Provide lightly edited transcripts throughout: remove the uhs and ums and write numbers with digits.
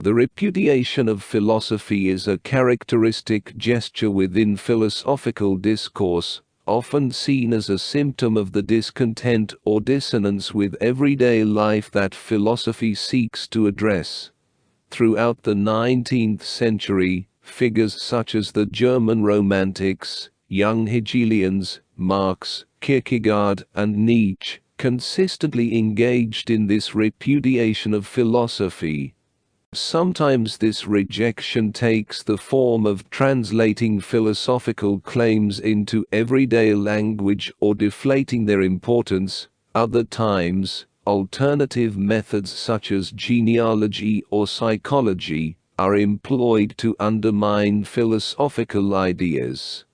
The repudiation of philosophy is a characteristic gesture within philosophical discourse, often seen as a symptom of the discontent or dissonance with everyday life that philosophy seeks to address. Throughout the 19th century, figures such as the German Romantics, young Hegelians, Marx, Kierkegaard, and Nietzsche, consistently engaged in this repudiation of philosophy. Sometimes this rejection takes the form of translating philosophical claims into everyday language or deflating their importance. Other times, alternative methods such as genealogy or psychology are employed to undermine philosophical ideas.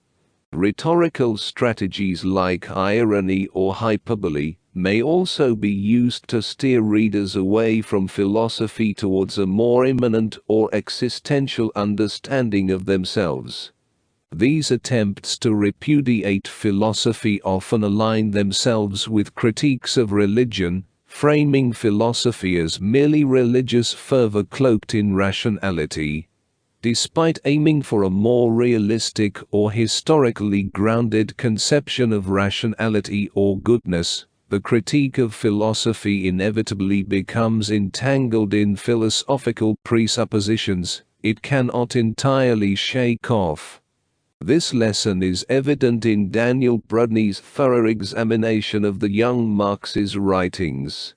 Rhetorical strategies like irony or hyperbole may also be used to steer readers away from philosophy towards a more immanent or existential understanding of themselves. These attempts to repudiate philosophy often align themselves with critiques of religion, framing philosophy as merely religious fervor cloaked in rationality. Despite aiming for a more realistic or historically grounded conception of rationality or goodness, the critique of philosophy inevitably becomes entangled in philosophical presuppositions it cannot entirely shake off. This lesson is evident in Daniel Brudney's thorough examination of the young Marx's writings.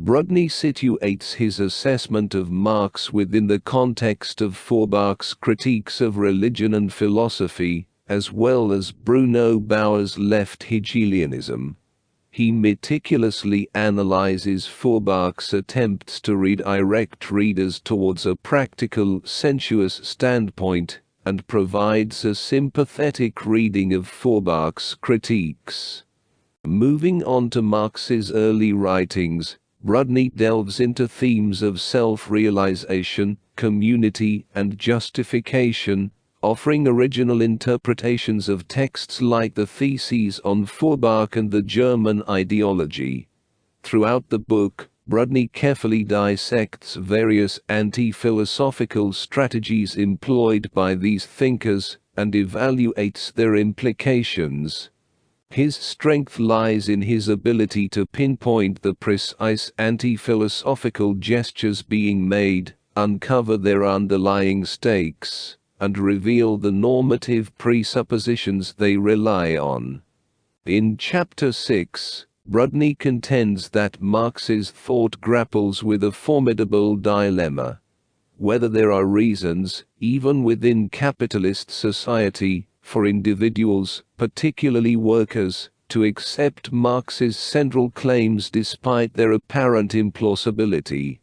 Brudney situates his assessment of Marx within the context of Feuerbach's critiques of religion and philosophy, as well as Bruno Bauer's left Hegelianism. He meticulously analyzes Feuerbach's attempts to redirect readers towards a practical, sensuous standpoint, and provides a sympathetic reading of Feuerbach's critiques. Moving on to Marx's early writings, Brudney delves into themes of self-realization, community, and justification, offering original interpretations of texts like the Theses on Feuerbach and the German ideology. Throughout the book, Brudney carefully dissects various anti-philosophical strategies employed by these thinkers, and evaluates their implications. His strength lies in his ability to pinpoint the precise anti-philosophical gestures being made, uncover their underlying stakes, and reveal the normative presuppositions they rely on. In Chapter 6, Brudney contends that Marx's thought grapples with a formidable dilemma. Whether there are reasons, even within capitalist society, for individuals, particularly workers, to accept Marx's central claims despite their apparent implausibility.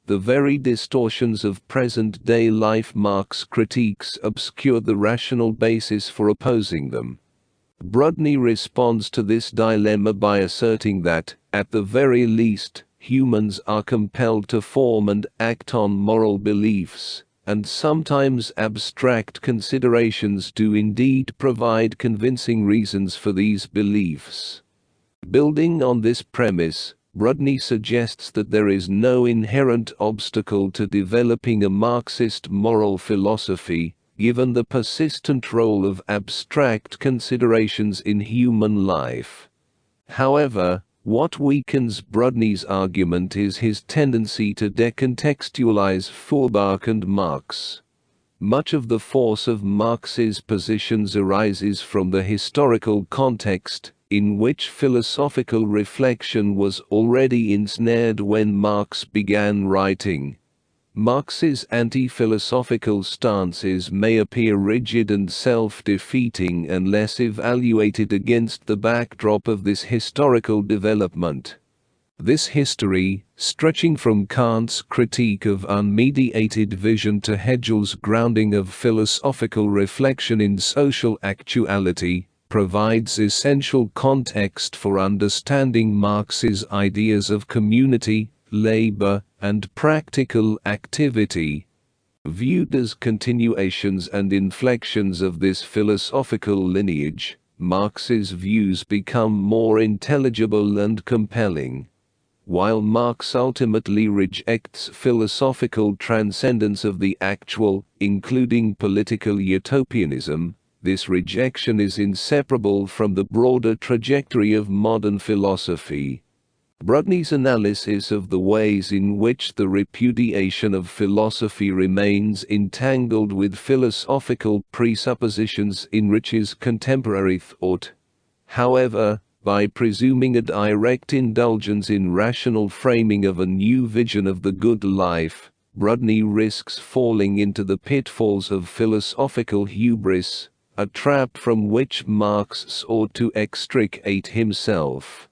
The very distortions of present-day life Marx critiques obscure the rational basis for opposing them. Brudney responds to this dilemma by asserting that, at the very least, humans are compelled to form and act on moral beliefs, and sometimes abstract considerations do indeed provide convincing reasons for these beliefs. Building on this premise, Brudney suggests that there is no inherent obstacle to developing a Marxist moral philosophy, given the persistent role of abstract considerations in human life. However, what weakens Brudney's argument is his tendency to decontextualize Feuerbach and Marx. Much of the force of Marx's positions arises from the historical context, in which philosophical reflection was already ensnared when Marx began writing. Marx's anti-philosophical stances may appear rigid and self-defeating unless evaluated against the backdrop of this historical development. This history, stretching from Kant's critique of unmediated vision to Hegel's grounding of philosophical reflection in social actuality, provides essential context for understanding Marx's ideas of community, labor, and practical activity. Viewed as continuations and inflections of this philosophical lineage, Marx's views become more intelligible and compelling. While Marx ultimately rejects philosophical transcendence of the actual, including political utopianism, this rejection is inseparable from the broader trajectory of modern philosophy. Brudney's analysis of the ways in which the repudiation of philosophy remains entangled with philosophical presuppositions enriches contemporary thought. However, by presuming a direct indulgence in rational framing of a new vision of the good life, Brudney risks falling into the pitfalls of philosophical hubris, a trap from which Marx sought to extricate himself.